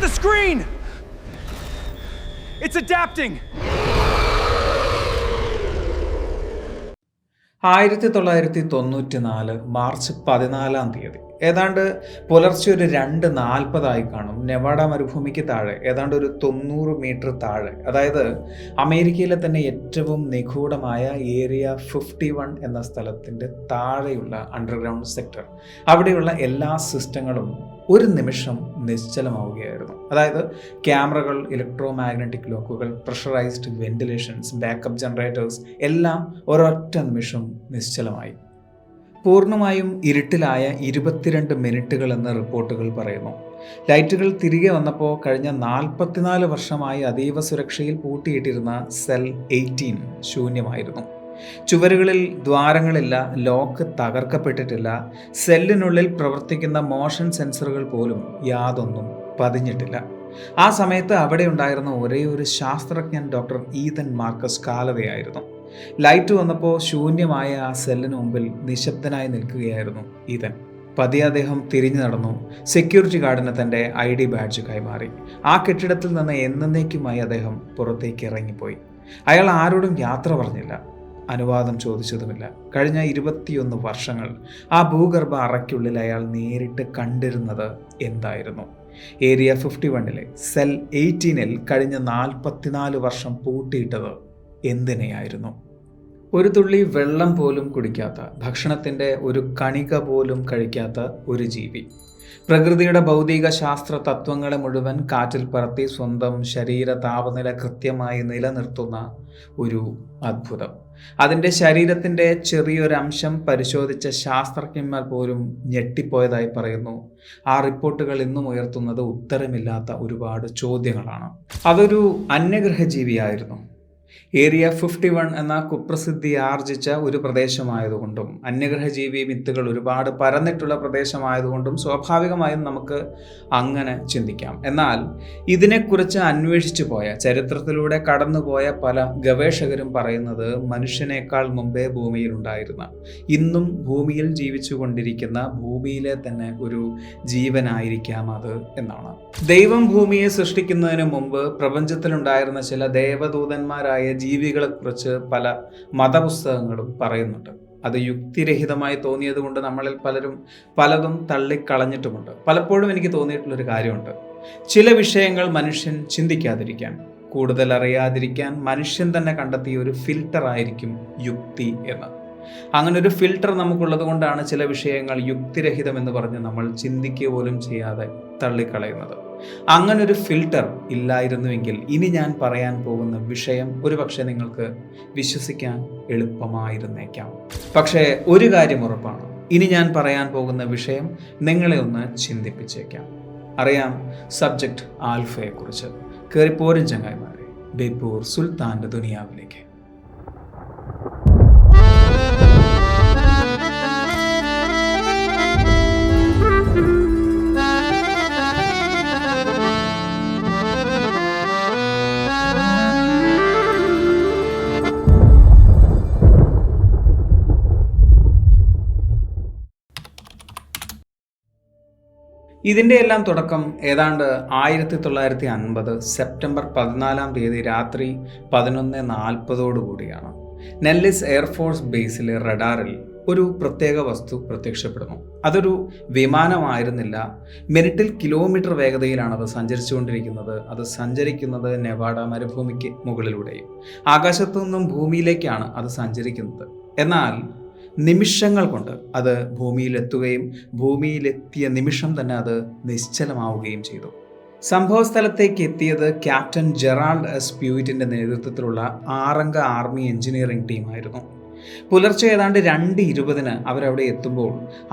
the screen! It's adapting! 1994 March 14 ഏതാണ്ട് പുലർച്ചെ ഒരു 2:40 കാണും. നെവാഡ മരുഭൂമിക്ക് താഴെ ഏതാണ്ട് ഒരു 90 മീറ്റർ താഴെ, അതായത് അമേരിക്കയിലെ തന്നെ ഏറ്റവും നിഗൂഢമായ ഏരിയ 51 എന്ന സ്ഥലത്തിൻ്റെ താഴെയുള്ള അണ്ടർഗ്രൗണ്ട് സെക്ടർ, അവിടെയുള്ള എല്ലാ സിസ്റ്റങ്ങളും ഒരു നിമിഷം നിശ്ചലമാവുകയായിരുന്നു. അതായത് ക്യാമറകൾ, ഇലക്ട്രോ മാഗ്നറ്റിക് ലോക്കുകൾ, പ്രഷറൈസ്ഡ് വെന്റിലേഷൻസ്, ബാക്കപ്പ് ജനറേറ്റേഴ്സ് എല്ലാം ഒരൊറ്റ നിമിഷം നിശ്ചലമായി. പൂർണ്ണമായും ഇരുട്ടിലായ 22 മിനിറ്റുകൾ എന്ന് റിപ്പോർട്ടുകൾ പറയുന്നു. ലൈറ്റുകൾ തിരികെ വന്നപ്പോൾ കഴിഞ്ഞ 44 വർഷമായി അതീവ സുരക്ഷയിൽ പൂട്ടിയിട്ടിരുന്ന സെൽ 18 ശൂന്യമായിരുന്നു. ചുവരുകളിൽ ദ്വാരങ്ങളില്ല, ലോക്ക് തകർക്കപ്പെട്ടിട്ടില്ല, സെല്ലിനുള്ളിൽ പ്രവർത്തിക്കുന്ന മോഷൻ സെൻസറുകൾ പോലും യാതൊന്നും പതിഞ്ഞിട്ടില്ല. ആ സമയത്ത് അവിടെ ഉണ്ടായിരുന്ന ഒരേ ഒരു ശാസ്ത്രജ്ഞൻ ഡോക്ടർ ഈതൻ മാർക്കസ് കാലവയായിരുന്നു. ലൈറ്റ് വന്നപ്പോൾ ശൂന്യമായ ആ സെല്ലിന് മുമ്പിൽ നിശബ്ദനായി നിൽക്കുകയായിരുന്നു ഈതൻ. പതിയെ അദ്ദേഹം തിരിഞ്ഞു നടന്നു. സെക്യൂരിറ്റി ഗാർഡിന് തൻ്റെ ID ബാഡ്ജ് കൈമാറി. ആ കെട്ടിടത്തിൽ നിന്ന് എന്നേക്കുമായി അദ്ദേഹം പുറത്തേക്ക് ഇറങ്ങിപ്പോയി. അയാൾ ആരോടും യാത്ര പറഞ്ഞില്ല, അനുവാദം ചോദിച്ചതുമില്ല. കഴിഞ്ഞ 21 വർഷങ്ങൾ ആ ഭൂഗർഭ അറയ്ക്കുള്ളിൽ അയാൾ നേരിട്ട് കണ്ടിരുന്നത് എന്തായിരുന്നു? ഏരിയ 51-ലെ സെൽ 18-ൽ കഴിഞ്ഞ 44 വർഷം പൂട്ടിയിട്ടത് എന്തിനെയായിരുന്നു? ഒരു തുള്ളി വെള്ളം പോലും കുടിക്കാത്ത, ഭക്ഷണത്തിൻ്റെ ഒരു കണിക പോലും കഴിക്കാത്ത ഒരു ജീവി. പ്രകൃതിയുടെ ഭൗതിക ശാസ്ത്ര തത്വങ്ങളെ മുഴുവൻ കാറ്റിൽ പറത്തി സ്വന്തം ശരീര താപനില കൃത്യമായി നിലനിർത്തുന്ന ഒരു അത്ഭുതം. അതിൻ്റെ ശരീരത്തിൻ്റെ ചെറിയൊരംശം പരിശോധിച്ച ശാസ്ത്രജ്ഞന്മാർ പോലും ഞെട്ടിപ്പോയതായി പറയുന്നു. ആ റിപ്പോർട്ടുകൾ ഇന്നും ഉയർത്തുന്നത് ഉത്തരമില്ലാത്ത ഒരുപാട് ചോദ്യങ്ങളാണ്. അതൊരു അന്യഗ്രഹ ജീവിയായിരുന്നു. ഏരിയ 51 എന്ന കുപ്രസിദ്ധി ആർജിച്ച ഒരു പ്രദേശമായതുകൊണ്ടും അന്യഗ്രഹജീവി മിത്തുകൾ ഒരുപാട് പരന്നിട്ടുള്ള പ്രദേശമായതുകൊണ്ടും സ്വാഭാവികമായും നമുക്ക് അങ്ങനെ ചിന്തിക്കാം. എന്നാൽ ഇതിനെക്കുറിച്ച് അന്വേഷിച്ചു പോയ, ചരിത്രത്തിലൂടെ കടന്നുപോയ പല ഗവേഷകരും പറയുന്നത് മനുഷ്യനേക്കാൾ മുമ്പേ ഭൂമിയിലുണ്ടായിരുന്ന, ഇന്നും ഭൂമിയിൽ ജീവിച്ചു കൊണ്ടിരിക്കുന്ന, ഭൂമിയിലെ തന്നെ ഒരു ജീവനായിരിക്കാം അത് എന്നാണ്. ദൈവം ഭൂമിയെ സൃഷ്ടിക്കുന്നതിന് മുമ്പ് പ്രപഞ്ചത്തിലുണ്ടായിരുന്ന ചില ദേവദൂതന്മാരായ ജീവികളെക്കുറിച്ച് പല മതപുസ്തകങ്ങളും പറയുന്നുണ്ട്. അത് യുക്തിരഹിതമായി തോന്നിയത് കൊണ്ട് നമ്മളിൽ പലരും പലതും തള്ളിക്കളഞ്ഞിട്ടുമുണ്ട്. പലപ്പോഴും എനിക്ക് തോന്നിയിട്ടുള്ളൊരു കാര്യമുണ്ട്, ചില വിഷയങ്ങൾ മനുഷ്യൻ ചിന്തിക്കാതിരിക്കാൻ, കൂടുതൽ അറിയാതിരിക്കാൻ മനുഷ്യൻ തന്നെ കണ്ടെത്തിയ ഒരു ഫിൽട്ടർ ആയിരിക്കും യുക്തി എന്ന്. അങ്ങനെ ഒരു ഫിൽട്ടർ നമുക്കുള്ളത് കൊണ്ടാണ് ചില വിഷയങ്ങൾ യുക്തിരഹിതമെന്ന് പറഞ്ഞ് നമ്മൾ ചിന്തിക്കുക പോലും ചെയ്യാതെ തള്ളിക്കളയുന്നത്. അങ്ങനൊരു ഫിൽട്ടർ ഇല്ലായിരുന്നുവെങ്കിൽ ഇനി ഞാൻ പറയാൻ പോകുന്ന വിഷയം ഒരുപക്ഷെ നിങ്ങൾക്ക് വിശ്വസിക്കാൻ എളുപ്പമായിരുന്നേക്കാം. പക്ഷേ ഒരു കാര്യം ഉറപ്പാണ്, ഇനി ഞാൻ പറയാൻ പോകുന്ന വിഷയം നിങ്ങളെ ഒന്ന് ചിന്തിപ്പിച്ചേക്കാം. അറിയാം, സബ്ജക്റ്റ് ആൽഫയെക്കുറിച്ച്. കയറിപ്പോരും ചങ്ങായിമാരെ, ബേപ്പൂർ സുൽത്താൻ്റെ ദുനിയാവിലേക്ക്. ഇതിൻ്റെ എല്ലാം തുടക്കം ഏതാണ്ട് 1950 സെപ്റ്റംബർ 14 രാത്രി 11:40 നെല്ലിസ് എയർഫോഴ്സ് ബേസിലെ റഡാറിൽ ഒരു പ്രത്യേക വസ്തു പ്രത്യക്ഷപ്പെടുന്നു. അതൊരു വിമാനമായിരുന്നില്ല. മിനിറ്റിൽ കിലോമീറ്റർ വേഗതയിലാണ് അത് സഞ്ചരിച്ചുകൊണ്ടിരിക്കുന്നത്. അത് സഞ്ചരിക്കുന്നത് നെവാഡ മരുഭൂമിക്ക് മുകളിലൂടെയും ആകാശത്തു നിന്നും ഭൂമിയിലേക്കാണ് അത് സഞ്ചരിക്കുന്നത്. എന്നാൽ നിമിഷങ്ങൾ കൊണ്ട് അത് ഭൂമിയിലെത്തുകയും ഭൂമിയിലെത്തിയ നിമിഷം തന്നെ അത് നിശ്ചലമാവുകയും ചെയ്തു. സംഭവസ്ഥലത്തേക്ക് എത്തിയത് ക്യാപ്റ്റൻ ജെറാൾഡ് എസ് പ്യൂയിറ്റിൻ്റെ നേതൃത്വത്തിലുള്ള 6-അംഗ ആർമി എഞ്ചിനീയറിംഗ് ടീമായിരുന്നു. പുലർച്ചെ ഏതാണ്ട് 2:20 അവരവിടെ എത്തുമ്പോൾ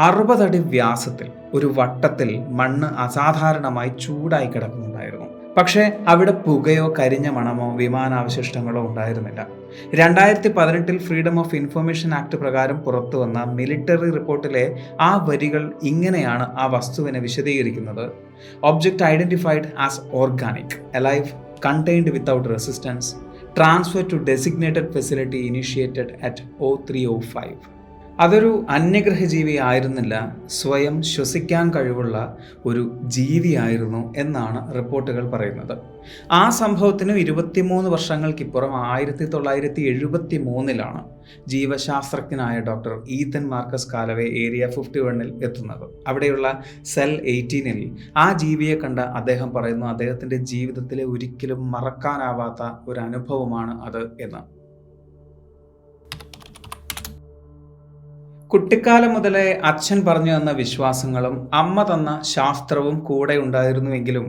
60 അടി വ്യാസത്തിൽ ഒരു വട്ടത്തിൽ മണ്ണ് അസാധാരണമായി ചൂടായി കിടക്കുന്നുണ്ടായിരുന്നു. പക്ഷേ അവിടെ പുകയോ കരിഞ്ഞ മണമോ വിമാനാവശിഷ്ടങ്ങളോ ഉണ്ടായിരുന്നില്ല. 2018 ഫ്രീഡം ഓഫ് ഇൻഫർമേഷൻ ആക്ട് പ്രകാരം പുറത്തു വന്ന മിലിറ്ററി റിപ്പോർട്ടിലെ ആ വരികൾ ഇങ്ങനെയാണ് ആ വസ്തുവിനെ വിശദീകരിക്കുന്നത്: object identified as organic, alive, contained without resistance, transfer to designated facility initiated at 03:05. അതൊരു അന്യഗ്രഹജീവി ആയിരുന്നില്ല, സ്വയം ശ്വസിക്കാൻ കഴിവുള്ള ഒരു ജീവിയായിരുന്നു എന്നാണ് റിപ്പോർട്ടുകൾ പറയുന്നത്. ആ സംഭവത്തിന് 23 വർഷങ്ങൾക്കിപ്പുറം 1973 ജീവശാസ്ത്രജ്ഞനായ ഡോക്ടർ ഈതൻ മാർക്കസ് കാലവേ ഏരിയ 51 എത്തുന്നത്. അവിടെയുള്ള സെൽ 18 ആ ജീവിയെ കണ്ട അദ്ദേഹം പറയുന്നു അദ്ദേഹത്തിൻ്റെ ജീവിതത്തിലെ ഒരിക്കലും മറക്കാനാവാത്ത ഒരു അനുഭവമാണ് അത് എന്ന്. കുട്ടിക്കാലം മുതലേ അച്ഛൻ പറഞ്ഞു തന്ന വിശ്വാസങ്ങളും അമ്മ തന്ന ശാസ്ത്രവും കൂടെ ഉണ്ടായിരുന്നുവെങ്കിലും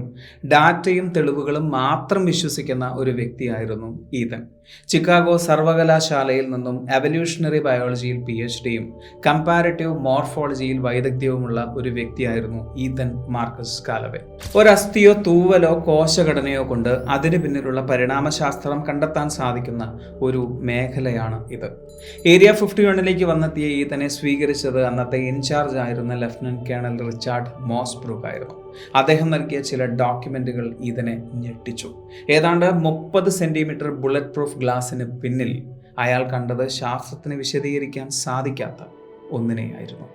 ഡാറ്റയും തെളിവുകളും മാത്രം വിശ്വസിക്കുന്ന ഒരു വ്യക്തിയായിരുന്നു ഈതൻ. ചിക്കാഗോ സർവകലാശാലയിൽ നിന്നും എവല്യൂഷണറി ബയോളജിയിൽ PhDയും കമ്പാരിറ്റീവ് മോർഫോളജിയിൽ വൈദഗ്ധ്യവുമുള്ള ഒരു വ്യക്തിയായിരുന്നു ഈതൻ മാർക്കസ് കാലവേ. ഒരസ്ഥിയോ തൂവലോ കോശഘടനയോ കൊണ്ട് അതിന് പിന്നിലുള്ള പരിണാമശാസ്ത്രം കണ്ടെത്താൻ സാധിക്കുന്ന ഒരു മേഖലയാണ് ഇത്. ഏരിയ 51 വന്നെത്തിയ ഈതനെ സ്വീകരിച്ചത് അന്നത്തെ ഇൻചാർജ് ആയിരുന്ന ലഫ്റ്റനന്റ് കേണൽ റിച്ചാർഡ് മോസ്ബ്രൂക്ക് ആയിരുന്നു. അദ്ദേഹം നൽകിയ ചില ഡോക്യുമെന്റുകൾ ഇതിനെ ഞെട്ടിച്ചു. ഏതാണ്ട് 30 സെന്റിമീറ്റർ ബുള്ളറ്റ് പ്രൂഫ് ഗ്ലാസിന് പിന്നിൽ അയാൾ കണ്ടത് ശാസ്ത്രത്തിന് വിശദീകരിക്കാൻ സാധിക്കാത്ത ഒന്നിനെയായിരുന്നു.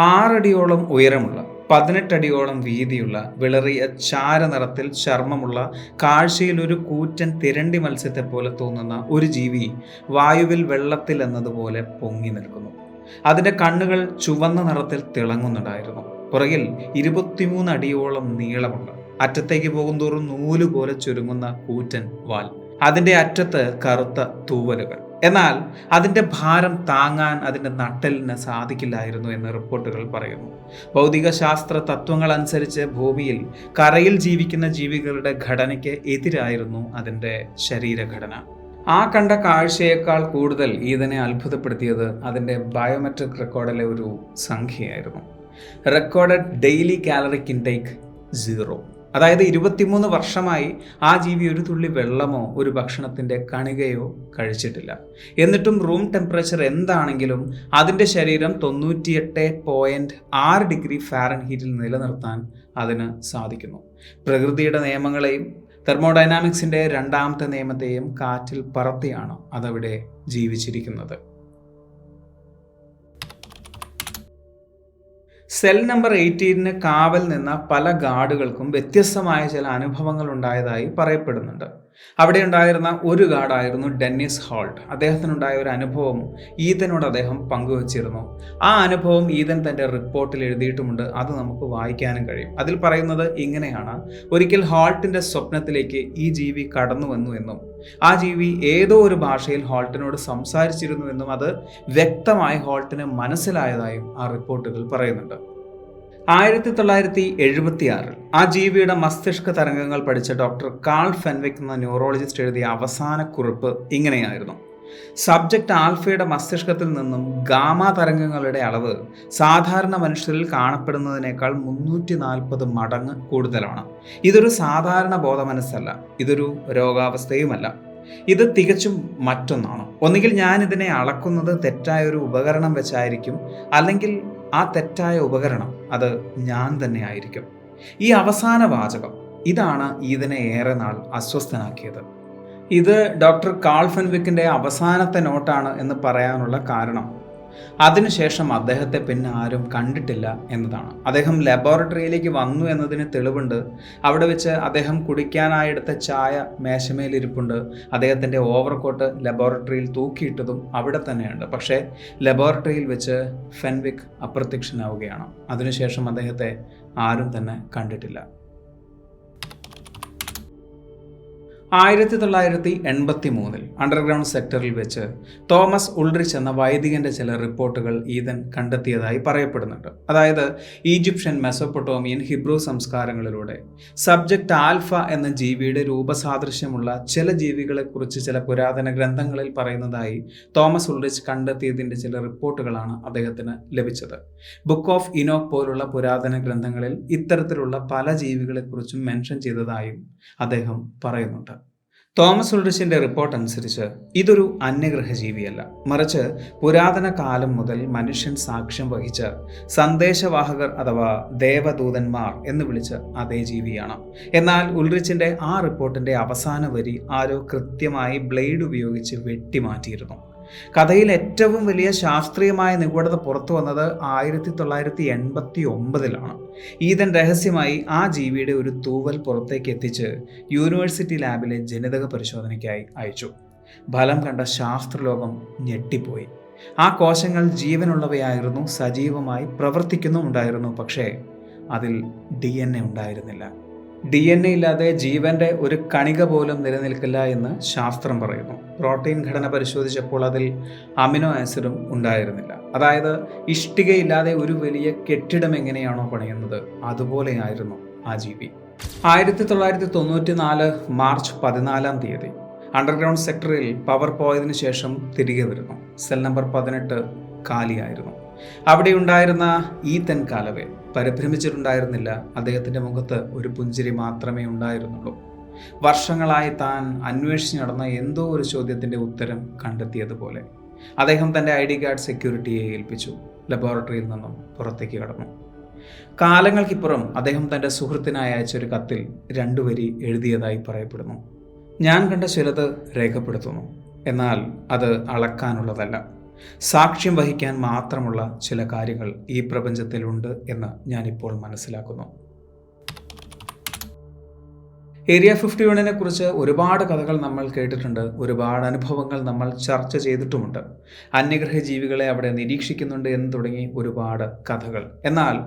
6 അടിയോളം ഉയരമുള്ള 18 അടിയോളം വീതിയുള്ള വിളറിയ ചാരനിറത്തിൽ ചർമ്മമുള്ള കാഴ്ചയിൽ ഒരു കൂറ്റൻ തിരണ്ടി മത്സ്യത്തെ പോലെ തോന്നുന്ന ഒരു ജീവി വായുവിൽ വെള്ളത്തിൽ എന്നതുപോലെ പൊങ്ങി നിൽക്കുന്നു. അതിൻ്റെ കണ്ണുകൾ ചുവന്ന നിറത്തിൽ തിളങ്ങുന്നുണ്ടായിരുന്നു. പുറകിൽ 23 അടിയോളം നീളമുണ്ട്. അറ്റത്തേക്ക് പോകുന്തോറും നൂലുപോലെ ചുരുങ്ങുന്ന കൂറ്റൻ വാൽ. അതിൻ്റെ അറ്റത്ത് കറുത്ത തൂവലുകൾ. എന്നാൽ അതിൻ്റെ ഭാരം താങ്ങാൻ അതിൻ്റെ നട്ടെല്ലിന് സാധിക്കില്ലായിരുന്നു എന്ന് റിപ്പോർട്ടുകൾ പറയുന്നു. ഭൗതിക ശാസ്ത്ര തത്വങ്ങൾ അനുസരിച്ച് ഭൂമിയിൽ കരയിൽ ജീവിക്കുന്ന ജീവികളുടെ ഘടനയ്ക്ക് എതിരായിരുന്നു അതിൻ്റെ ശരീരഘടന. ആ കണ്ട കാഴ്ചയേക്കാൾ കൂടുതൽ ഇതിനെ അത്ഭുതപ്പെടുത്തിയത് അതിൻ്റെ ബയോമെട്രിക് റെക്കോർഡിലെ ഒരു സംഖ്യയായിരുന്നു. Recorded daily caloric intake 0. അതായത് 23 വർഷമായി ആ ജീവി ഒരു തുള്ളി വെള്ളമോ ഒരു ഭക്ഷണത്തിൻ്റെ കണികയോ കഴിച്ചിട്ടില്ല. എന്നിട്ടും റൂം ടെമ്പറേച്ചർ എന്താണെങ്കിലും അതിൻ്റെ ശരീരം 98.6 ഡിഗ്രി ഫാരൻഹീറ്റിൽ നിലനിർത്താൻ അതിന് സാധിക്കുന്നു. പ്രകൃതിയുടെ നിയമങ്ങളെയും തെർമോഡൈനാമിക്സിൻ്റെ 2ാമത്തെ നിയമത്തെയും കാറ്റിൽ പറത്തിയാണ് അതവിടെ ജീവിച്ചിരിക്കുന്നത്. സെൽ നമ്പർ 18 കാവൽ നിന്ന പല ഗാർഡുകൾക്കും വ്യത്യസ്തമായ ചില അനുഭവങ്ങൾ ഉണ്ടായതായി പറയപ്പെടുന്നുണ്ട്. അവിടെ ഉണ്ടായിരുന്ന ഒരു ഗാർഡായിരുന്നു ഡെന്നിസ് ഹോൾട്ട്. അദ്ദേഹത്തിനുണ്ടായ ഒരു അനുഭവം ഈതനോട് അദ്ദേഹം പങ്കുവച്ചിരുന്നു. ആ അനുഭവം ഈതൻ തൻ്റെ റിപ്പോർട്ടിൽ എഴുതിയിട്ടുമുണ്ട്. അത് നമുക്ക് വായിക്കാനും കഴിയും. അതിൽ പറയുന്നത് ഇങ്ങനെയാണ്: ഒരിക്കൽ ഹോൾട്ടിൻ്റെ സ്വപ്നത്തിലേക്ക് ഈ ജീവി കടന്നു വന്നു എന്നും ആ ജീവി ഏതോ ഒരു ഭാഷയിൽ ഹോൾട്ടിനോട് സംസാരിച്ചിരുന്നു എന്നും അത് വ്യക്തമായി ഹോൾട്ടിന് മനസ്സിലായതായും ആ റിപ്പോർട്ടുകൾ പറയുന്നുണ്ട്. 1976 ആ ജീവിയുടെ മസ്തിഷ്ക തരംഗങ്ങൾ പഠിച്ച ഡോക്ടർ കാൾ ഫെൻവിക് എന്ന ന്യൂറോളജിസ്റ്റ് എഴുതിയ അവസാന കുറിപ്പ് ഇങ്ങനെയായിരുന്നു: സബ്ജക്റ്റ് ആൽഫയുടെ മസ്തിഷ്കത്തിൽ നിന്നും ഗാമ തരംഗങ്ങളുടെ അളവ് സാധാരണ മനുഷ്യരിൽ കാണപ്പെടുന്നതിനേക്കാൾ 340 മടങ്ങ് കൂടുതലാണ്. ഇതൊരു സാധാരണ ബോധമനസ്സല്ല, ഇതൊരു രോഗാവസ്ഥയുമല്ല, ഇത് തികച്ചും മറ്റൊന്നാണ്. ഒന്നുകിൽ ഞാൻ ഇതിനെ അളക്കുന്നത് തെറ്റായ ഒരു ഉപകരണം വെച്ചായിരിക്കും, അല്ലെങ്കിൽ ആ തെറ്റായ ഉപകരണം അത് ഞാൻ തന്നെ ആയിരിക്കും. ഈ അവസാന വാചകം ഇതാണ് ഇതിനെ ഏറെ നാൾ അസ്വസ്ഥനാക്കിയത്. ഇത് ഡോക്ടർ കാൾ ഫെൻവിക്കിൻ്റെ അവസാനത്തെ നോട്ടാണ് എന്ന് പറയാനുള്ള കാരണം അതിനുശേഷം അദ്ദേഹത്തെ പിന്നെ ആരും കണ്ടിട്ടില്ല എന്നതാണ്. അദ്ദേഹം ലബോറട്ടറിയിലേക്ക് വന്നു എന്നതിന് തെളിവുണ്ട്. അവിടെ വെച്ച് അദ്ദേഹം കുടിക്കാനായെടുത്ത ചായ മേശമേലിരിപ്പുണ്ട്. അദ്ദേഹത്തിൻ്റെ ഓവർകോട്ട് ലബോറട്ടറിയിൽ തൂക്കിയിട്ടതും അവിടെ തന്നെയുണ്ട്. പക്ഷേ ലബോറട്ടറിയിൽ വെച്ച് ഫെൻവിക് അപ്രത്യക്ഷനാവുകയാണ്. അതിനുശേഷം അദ്ദേഹത്തെ ആരും തന്നെ കണ്ടിട്ടില്ല. 1983 അണ്ടർഗ്രൗണ്ട് സെക്ടറിൽ വെച്ച് തോമസ് ഉൾറിച്ച് എന്ന വൈദികന്റെ ചില റിപ്പോർട്ടുകൾ ഈതൻ കണ്ടെത്തിയതായി പറയപ്പെടുന്നുണ്ട്. അതായത് Egyptian, Mesopotamian, Hebrew സംസ്കാരങ്ങളിലൂടെ subject alpha എന്ന ജീവിയുടെ രൂപസാദൃശ്യമുള്ള ചില ജീവികളെക്കുറിച്ച് ചില പുരാതന ഗ്രന്ഥങ്ങളിൽ പറയുന്നതായി തോമസ് ഉൾറിച്ച് കണ്ടെത്തിയതിൻ്റെ ചില റിപ്പോർട്ടുകളാണ് അദ്ദേഹത്തിന് ലഭിച്ചത്. ബുക്ക് ഓഫ് ഇനോക് പോലുള്ള പുരാതന ഗ്രന്ഥങ്ങളിൽ ഇത്തരത്തിലുള്ള പല ജീവികളെക്കുറിച്ചും മെൻഷൻ ചെയ്തതായും അദ്ദേഹം പറയുന്നുണ്ട്. തോമസ് ഉൾറിച്ചിന്റെ റിപ്പോർട്ട് അനുസരിച്ച് ഇതൊരു അന്യഗ്രഹജീവിയല്ല, മറിച്ച് പുരാതന കാലം മുതൽ മനുഷ്യൻ സാക്ഷ്യം വഹിച്ച സന്ദേശവാഹകർ അഥവാ ദേവദൂതന്മാർ എന്ന് വിളിച്ച അതേ ജീവിയാണ്. എന്നാൽ ഉൾറിച്ചിന്റെ ആ റിപ്പോർട്ടിന്റെ അവസാന വരി ആരോ കൃത്യമായി ബ്ലേഡ് ഉപയോഗിച്ച് വെട്ടിമാറ്റിയിരുന്നു. കഥയിൽ ഏറ്റവും വലിയ ശാസ്ത്രീയമായ നിഗൂഢത പുറത്തു വന്നത് 1989-ലാണ്. ഈതൻ രഹസ്യമായി ആ ജീവിയുടെ ഒരു തൂവൽ പുറത്തേക്ക് എത്തിച്ച് യൂണിവേഴ്സിറ്റി ലാബിലെ ജനിതക പരിശോധനയ്ക്കായി അയച്ചു. ഫലം കണ്ട ശാസ്ത്രലോകം ഞെട്ടിപ്പോയി. ആ കോശങ്ങൾ ജീവനുള്ളവയായിരുന്നു, സജീവമായി പ്രവർത്തിക്കുന്നുമുണ്ടായിരുന്നു. പക്ഷേ അതിൽ DNA ഉണ്ടായിരുന്നില്ല. DNA ഇല്ലാതെ ജീവന്റെ ഒരു കണിക പോലും നിലനിൽക്കില്ല എന്ന് ശാസ്ത്രം പറയുന്നു. പ്രോട്ടീൻ ഘടന പരിശോധിച്ചപ്പോൾ അതിൽ അമിനോ ആസിഡും ഉണ്ടായിരുന്നില്ല. അതായത് ഇഷ്ടികയില്ലാതെ ഒരു വലിയ കെട്ടിടം എങ്ങനെയാണോ പണിയുന്നത് അതുപോലെയായിരുന്നു ആ ജീവി. 1994 മാർച്ച് 14 അണ്ടർഗ്രൗണ്ട് സെക്ടറിൽ പവർ പോയതിനു ശേഷം തിരികെ വരുന്നു. Cell number 18 കാലിയായിരുന്നു. അവിടെ ഉണ്ടായിരുന്ന ഈതൻ കാലവേ പരിഭ്രമിച്ചിട്ടുണ്ടായിരുന്നില്ല. അദ്ദേഹത്തിൻ്റെ മുഖത്ത് ഒരു പുഞ്ചിരി മാത്രമേ ഉണ്ടായിരുന്നുള്ളൂ. വർഷങ്ങളായി താൻ അന്വേഷിച്ച് നടന്ന എന്തോ ഒരു ചോദ്യത്തിൻ്റെ ഉത്തരം കണ്ടെത്തിയതുപോലെ അദ്ദേഹം തൻ്റെ ID കാർഡ് സെക്യൂരിറ്റിയെ ഏൽപ്പിച്ചു. ലബോറട്ടറിയിൽ നിന്നും പുറത്തേക്ക് കടന്നു. കാലങ്ങൾക്കിപ്പുറം അദ്ദേഹം തൻ്റെ സുഹൃത്തിനായി അയച്ചൊരു കത്തിൽ 2 വരി എഴുതിയതായി പറയപ്പെടുന്നു. ഞാൻ കണ്ട ചിലത് രേഖപ്പെടുത്തുന്നു, എന്നാൽ അത് അളക്കാനുള്ളതല്ല. സാക്ഷ്യം വഹിക്കാൻ മാത്രമുള്ള ചില കാര്യങ്ങൾ ഈ പ്രപഞ്ചത്തിലുണ്ട് എന്ന് ഞാനിപ്പോൾ മനസ്സിലാക്കുന്നു. ഏരിയ 51 കുറിച്ച് ഒരുപാട് കഥകൾ നമ്മൾ കേട്ടിട്ടുണ്ട്, ഒരുപാട് അനുഭവങ്ങൾ നമ്മൾ ചർച്ച ചെയ്തിട്ടുമുണ്ട്. അന്യഗ്രഹ ജീവികളെ അവിടെ നിരീക്ഷിക്കുന്നുണ്ട് എന്ന് തുടങ്ങി ഒരുപാട് കഥകൾ. എന്നാൽ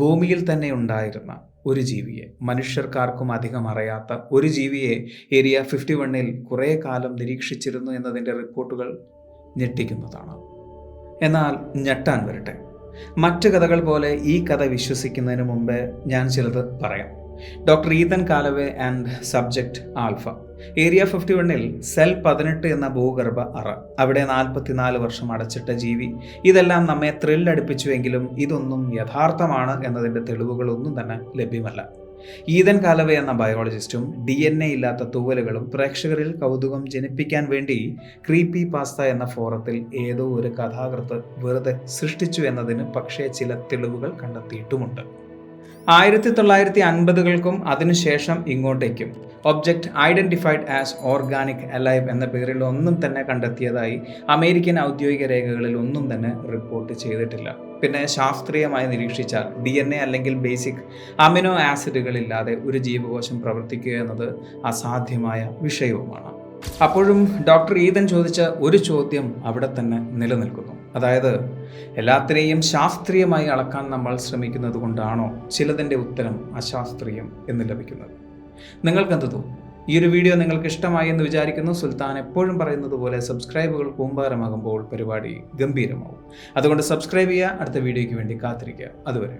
ഭൂമിയിൽ തന്നെ ഉണ്ടായിരുന്ന ഒരു ജീവിയെ, മനുഷ്യർക്കാർക്കും അധികം അറിയാത്ത ഒരു ജീവിയെ ഏരിയ 51 കുറേ കാലം നിരീക്ഷിച്ചിരുന്നു എന്നതിൻ്റെ റിപ്പോർട്ടുകൾ ഞെട്ടിക്കുന്നതാണ്. എന്നാൽ ഞെട്ടാൻ വരട്ടെ, മറ്റ് കഥകൾ പോലെ ഈ കഥ വിശ്വസിക്കുന്നതിന് മുമ്പേ ഞാൻ ചിലത് പറയാം. Doctor Ethan Callaway and subject alpha. Area 51 cell 18 എന്ന ഭൂഗർഭ അറ, അവിടെ 44 വർഷം അടച്ചിട്ട ജീവി. ഇതെല്ലാം നമ്മെ ത്രില്ലടിപ്പിച്ചുവെങ്കിലും ഇതൊന്നും യഥാർത്ഥമാണ് എന്നതിൻ്റെ തെളിവുകളൊന്നും തന്നെ ലഭ്യമല്ല. ഈതൻ കാലവേ എന്ന ബയോളജിസ്റ്റും DNA ഇല്ലാത്ത തൂവലുകളും പ്രേക്ഷകരിൽ കൗതുകം ജനിപ്പിക്കാൻ വേണ്ടി ക്രീപ്പി പാസ്ത എന്ന ഫോറത്തിൽ ഏതോ ഒരു കഥാകൃത്ത് വെറുതെ സൃഷ്ടിച്ചു എന്നതിന് പക്ഷേ ചില തെളിവുകൾ കണ്ടെത്തിയിട്ടുമുണ്ട്. 1950കൾക്കും അതിനുശേഷം ഇങ്ങോട്ടേക്കും object identified as organic alive എന്ന പേരിൽ ഒന്നും തന്നെ കണ്ടെത്തിയതായി അമേരിക്കൻ ഔദ്യോഗിക രേഖകളിൽ ഒന്നും തന്നെ റിപ്പോർട്ട് ചെയ്തിട്ടില്ല. പിന്നെ ശാസ്ത്രീയമായി നിരീക്ഷിച്ചാൽ DNA അല്ലെങ്കിൽ ബേസിക് അമിനോ ആസിഡുകളില്ലാതെ ഒരു ജീവകോശം പ്രവർത്തിക്കുക എന്നത് അസാധ്യമായ വിഷയവുമാണ്. അപ്പോഴും ഡോക്ടർ ഈതൻ ചോദിച്ച ഒരു ചോദ്യം അവിടെ തന്നെ നിലനിൽക്കുന്നു. അതായത് എല്ലാത്തിനെയും ശാസ്ത്രീയമായി അളക്കാൻ നമ്മൾ ശ്രമിക്കുന്നത് കൊണ്ടാണോ ചിലതിൻ്റെ ഉത്തരം അശാസ്ത്രീയം എന്ന് ലഭിക്കുന്നത്? നിങ്ങൾക്കെന്ത് തോന്നും? ഈ ഒരു വീഡിയോ നിങ്ങൾക്ക് ഇഷ്ടമായി എന്ന് വിചാരിക്കുന്നു. സുൽത്താൻ എപ്പോഴും പറയുന്നത് പോലെ സബ്സ്ക്രൈബുകൾ കൂമ്പാരമാകുമ്പോൾ പരിപാടി ഗംഭീരമാവും. അതുകൊണ്ട് സബ്സ്ക്രൈബ് ചെയ്യുക. അടുത്ത വീഡിയോയ്ക്ക് വേണ്ടി കാത്തിരിക്കുക. അതുവരെ.